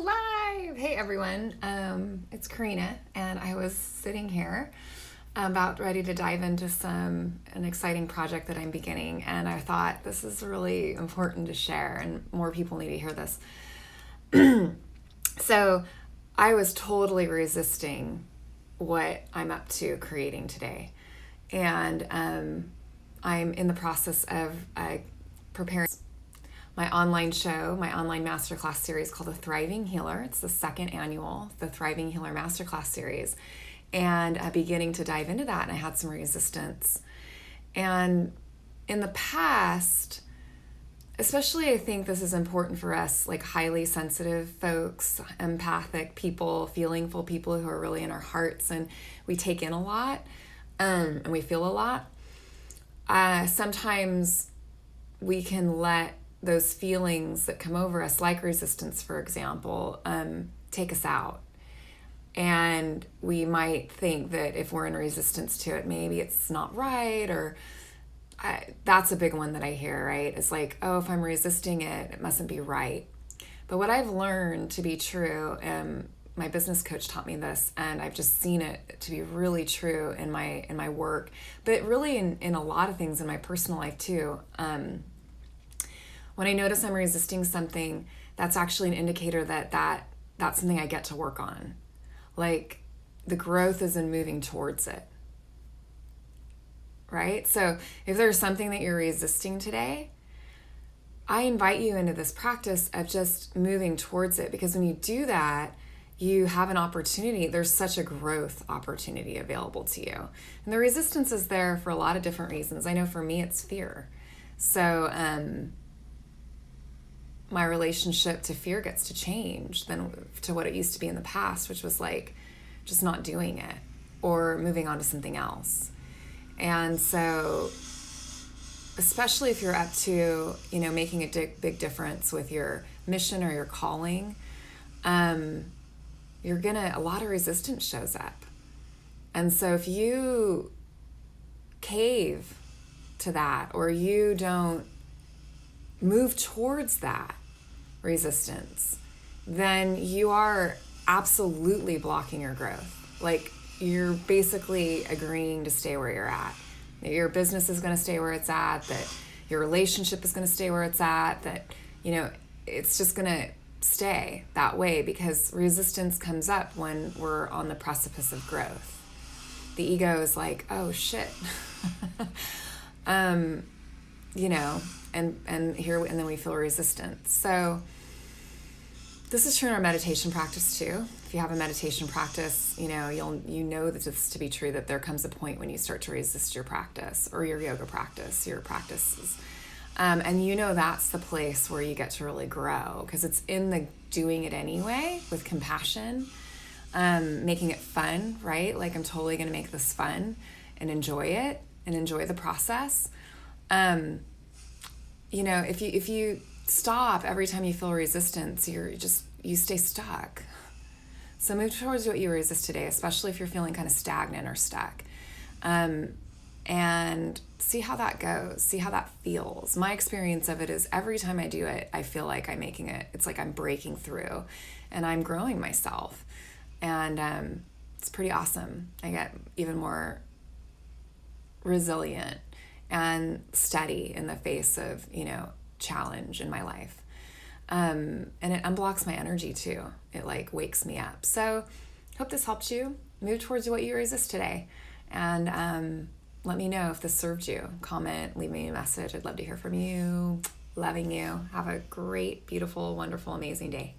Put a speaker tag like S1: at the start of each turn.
S1: alive! Hey everyone, it's Karina, and I was sitting here about ready to dive into an exciting project that I'm beginning, and I thought this is really important to share, and more people need to hear this. So I was totally resisting what I'm up to creating today, and I'm in the process of preparing my online show, my online masterclass series called The Thriving Healer. It's the second annual, The Thriving Healer Masterclass series. And beginning to dive into that, and I had some resistance. And in the past, especially I think this is important for us, like highly sensitive folks, empathic people, feelingful people who are really in our hearts, and we take in a lot, and we feel a lot. Sometimes we can let those feelings that come over us, like resistance, for example, take us out. And we might think that if we're in resistance to it, maybe it's not right, or that's a big one that I hear, right? It's like, oh, if I'm resisting it, it mustn't be right. But what I've learned to be true, my business coach taught me this, and I've just seen it to be really true in my work, but really in a lot of things in my personal life too. When I notice I'm resisting something, that's actually an indicator that's something I get to work on. Like the growth is in moving towards it, right? So if there's something that you're resisting today, I invite you into this practice of just moving towards it, because when you do that, you have an opportunity. There's such a growth opportunity available to you. And the resistance is there for a lot of different reasons. I know for me, it's fear. So, my relationship to fear gets to change to what it used to be in the past, which was like just not doing it or moving on to something else. And so, especially if you're up to, making a big difference with your mission or your calling, a lot of resistance shows up. And so if you cave to that, or you don't move towards that resistance, then you are absolutely blocking your growth. Like you're basically agreeing to stay where you're at. That your business is going to stay where it's at, that your relationship is going to stay where it's at, that, it's just going to stay that way, because resistance comes up when we're on the precipice of growth. The ego is like, oh shit. And then we feel resistance. So this is true in our meditation practice too. If you have a meditation practice, you know that this to be true, that there comes a point when you start to resist your practice or your yoga practice, your practices. And that's the place where you get to really grow, because it's in the doing it anyway with compassion, making it fun, right? Like I'm totally going to make this fun and enjoy it and enjoy the process. If you stop every time you feel resistance, you stay stuck. So move towards what you resist today, especially if you're feeling kind of stagnant or stuck. And see how that goes, see how that feels. My experience of it is every time I do it, I feel like I'm making it. It's like I'm breaking through and I'm growing myself. And it's pretty awesome. I get even more resilient and steady in the face of, challenge in my life. And it unblocks my energy too. It like wakes me up. So hope this helped you move towards what you resist today. And let me know if this served you. Comment, leave me a message. I'd love to hear from you. Loving you. Have a great, beautiful, wonderful, amazing day.